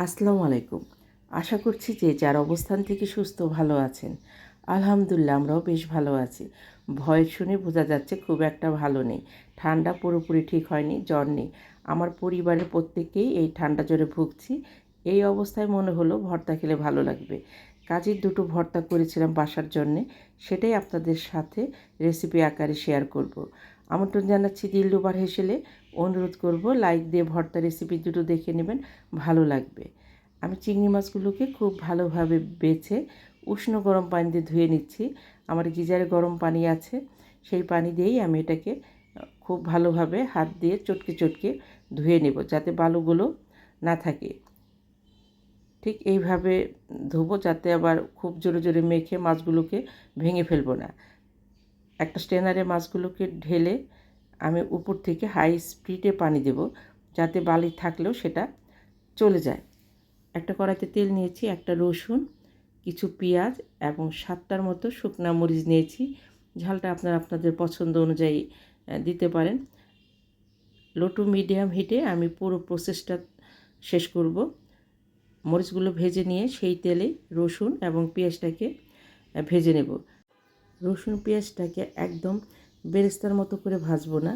আসসালামু আলাইকুম। আশা করছি যে যার অবস্থান থেকে সুস্থ ভালো আছেন। আলহামদুলিল্লাহ আমরাও বেশ ভালো আছি। ভয়েস শুনে বোঝা যাচ্ছে খুব একটা ভালো নেই। ঠান্ডা পুরোপুরি ঠিক হয়নি, জ্বর নেই। আমার পরিবারের প্রত্যেকেই এই ঠান্ডা জ্বরে ভুগছি। এই অবস্থায় মনে হলো ভর্তা খেলে ভালো লাগবে। কাজের দুটো ভর্তা করেছিলাম বাসার জন্যে, সেটাই আপনাদের সাথে রেসিপি আকারে শেয়ার করব। আমন্ত্রণ জানাচ্ছি দিলরুবার হেসেলে। অনুরোধ করব লাইক দিয়ে ভর্তা রেসিপি দুটো দেখে নেবেন, ভালো লাগবে। আমি চিংড়ি মাছগুলোকে খুব ভালোভাবে বেছে উষ্ণ গরম পানি দিয়ে ধুয়ে নিচ্ছি। আমার গিজারে গরম পানি আছে, সেই পানি দিয়েই আমি এটাকে খুব ভালোভাবে হাত দিয়ে চটকে চটকে ধুয়ে নেব, যাতে বালুগুলো না থাকে। ঠিক এইভাবে ধোবো, যাতে আবার খুব জোরে জোরে মেখে মাছগুলোকে ভেঙে ফেলবো না। একটা স্ট্রেনারে মাছগুলোকে ঢেলে আমি উপর থেকে হাই স্পিডে পানি দেব, যাতে বালি থাকলেও সেটা চলে যায়। একটা কড়াইতে তেল নিয়েছি, একটা রসুন, কিছু পেঁয়াজ এবং 7টার মতো শুকনা মরিচ নিয়েছি। ঝালটা আপনারা আপনাদের পছন্দ অনুযায়ী দিতে পারেন। লো টু মিডিয়াম হিটে আমি পুরো প্রসেসটা শেষ করব। মরিচগুলো ভেজে নিয়ে সেই তেলে রসুন এবং পেঁয়াজটাকে ভেজে নেব। রসুন পেঁয়াজটাকে একদম বেরেস্তার মতো করে ভাজবো না,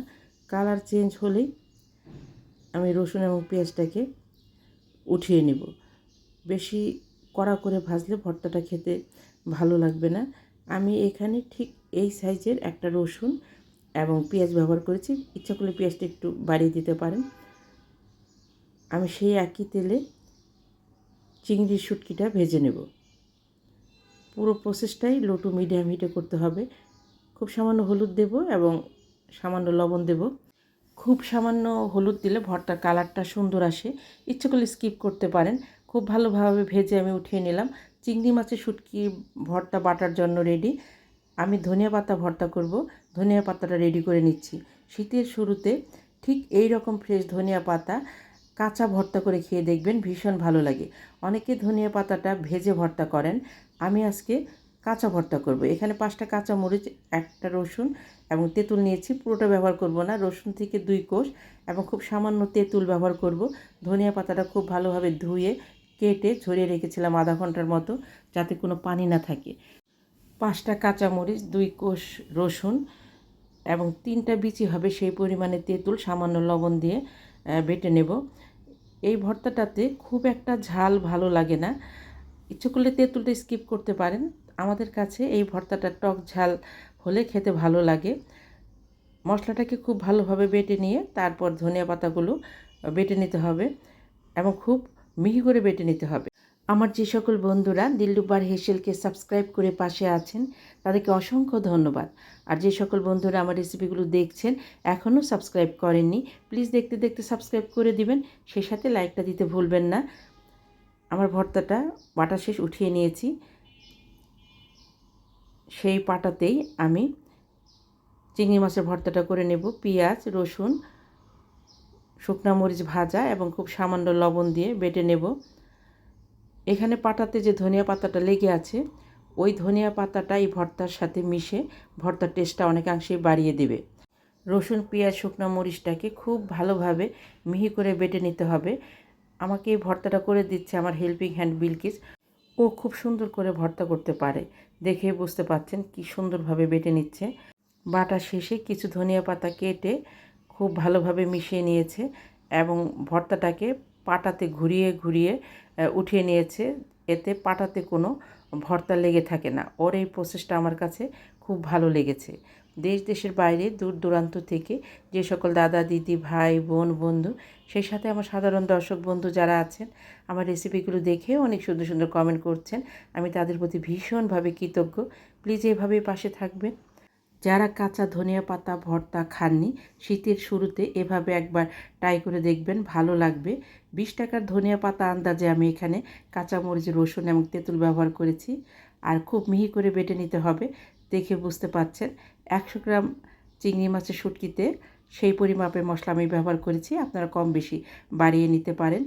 কালার চেঞ্জ হলেই আমি রসুন এবং পেঁয়াজটাকে উঠিয়ে নেব। বেশি কড়া করে ভাজলে ভর্তাটা খেতে ভালো লাগবে না। আমি এখানে ঠিক এই সাইজের একটা রসুন এবং পেঁয়াজ ব্যবহার করেছি। ইচ্ছা করলে পেঁয়াজটা একটু বাড়িয়ে দিতে পারেন। আমি সেই একই তেলে চিংড়ির শুটকিটা ভেজে নেব। পুরো প্রসেসটাই লো টু মিডিয়াম হিটে করতে হবে। খুব সামান্য হলুদ দেব এবং সামান্য লবণ দেব। খুব সামান্য হলুদ দিলে ভর্তার কালারটা সুন্দর আসে। ইচ্ছে করলে স্কিপ করতে পারেন। খুব ভালোভাবে ভেজে আমি উঠিয়ে নিলাম। চিংড়ি মাছের শুটকি ভর্তা বাটার জন্য রেডি। আমি ধনিয়া পাতা ভর্তা করব। ধনিয়া পাতাটা রেডি করে নিচ্ছি। শীতের শুরুতে ঠিক এই রকম ফ্রেশ ধনিয়া পাতা কাঁচা ভর্তা করে খেয়ে দেখবেন, ভীষণ ভালো লাগে। অনেকে ধনিয়া পাতাটা ভেজে ভর্তা করেন, আমি আজকে কাঁচা ভর্তা করব। এখানে 5টা কাঁচা মরিচ, একটা রসুন এবং তেঁতুল নিয়েছি। পুরোটা ব্যবহার করব না, রসুন থেকে 2 কোষ এবং খুব সামান্য তেঁতুল ব্যবহার করব। ধনিয়া পাতাটা খুব ভালোভাবে ধুয়ে কেটে ঝরিয়ে রেখেছিলাম আধা ঘন্টার মতো, যাতে কোনো পানি না থাকে। 5টা কাঁচামরিচ, 2 কোষ রসুন এবং 3টা বিচি হবে সেই পরিমাণে তেঁতুল সামান্য লবণ দিয়ে বেটে নেব। এই ভর্তাটাতে খুব একটা ঝাল ভালো লাগে না, ইচ্ছে করলে তেঁতুলটা স্কিপ করতে পারেন। আমাদের কাছে এই ভর্তাটা টক ঝাল হলে খেতে ভালো লাগে। মশলাটাকে খুব ভালোভাবে বেটে নিয়ে তারপর ধনিয়া পাতাগুলো বেটে নিতে হবে এবং খুব মিহি করে বেটে নিতে হবে। আমার যে সকল বন্ধুরা দিলরুবার হেসেলকে সাবস্ক্রাইব করে পাশে আছেন, তাদেরকে অসংখ্য ধন্যবাদ। আর যে সকল বন্ধুরা আমার রেসিপিগুলো দেখছেন এখনও সাবস্ক্রাইব করেননি, প্লিজ দেখতে দেখতে সাবস্ক্রাইব করে দিবেন, সেই সাথে লাইকটা দিতে ভুলবেন না। আমার ভর্তাটা বাটা শেষ উঠিয়ে নিয়েছি। সেই পাটাতেই আমি চিংড়ি মাছের ভর্তাটা করে নেব। পেঁয়াজ, রসুন, শুকনা মরিচ ভাজা এবং খুব সামান্য লবণ দিয়ে বেটে নেব। এখানে পাটাতে যে ধনিয়া পাতাটা লেগে আছে, ওই ধনিয়া পাতাটা এই ভর্তার সাথে মিশে ভর্তার টেস্টটা অনেকাংশেই বাড়িয়ে দেবে। রসুন, পেঁয়াজ, শুকনো মরিচটাকে খুব ভালোভাবে মিহি করে বেটে নিতে হবে। আমাকে এই ভর্তাটা করে দিচ্ছে আমার হেল্পিং হ্যান্ড বিলকিস। ও খুব সুন্দর করে ভর্তা করতে পারে, দেখে বুঝতে পারছেন কি সুন্দরভাবে বেটে নিচ্ছে। বাটা শেষে কিছু ধনিয়া পাতা কেটে খুব ভালোভাবে মিশিয়ে নিয়েছে এবং ভর্তাটাকে পাটাতে ঘুরিয়ে ঘুরিয়ে উঠিয়ে নিয়েছে। এতে পাটাতে কোনো ভর্তা লেগে থাকে না। ওর এই প্রসেসটা আমার কাছে খুব ভালো লেগেছে। দেশ দেশের বাইরে দূর দূরান্ত থেকে যে সকল দাদা দিদি ভাই বোন বন্ধু, সেই সাথে আমার সাধারণ দর্শক বন্ধু যারা আছেন, আমার রেসিপিগুলো দেখে অনেক সুন্দর সুন্দর কমেন্ট করছেন, আমি তাদের প্রতি ভীষণভাবে কৃতজ্ঞ। প্লিজ এভাবেই পাশে থাকবেন। যারা কাঁচা ধনিয়া পাতা ভর্তা খাননি, শীতের শুরুতে এভাবে একবার ট্রাই করে দেখবেন, ভালো লাগবে। 20 টাকার ধনিয়া পাতা আন্দাজে আমি এখানে কাঁচামরিচ, রসুন এবং তেঁতুল ব্যবহার করেছি। আর খুব মিহি করে বেটে নিতে হবে, দেখে বুঝতে পারছেন। 100 গ্রাম চিংড়ি মাছের শুটকিতে সেই পরিমাপের মশলা আমি ব্যবহার করেছি, আপনারা কম বেশি বাড়িয়ে নিতে পারেন।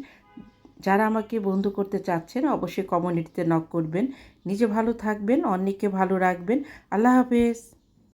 যারা আমাকে বন্ধু করতে চাচ্ছেন অবশ্যই কমিউনিটিতে নক করবেন। নিজে ভালো থাকবেন, অন্যকে ভালো রাখবেন। আল্লাহ হাফেজ।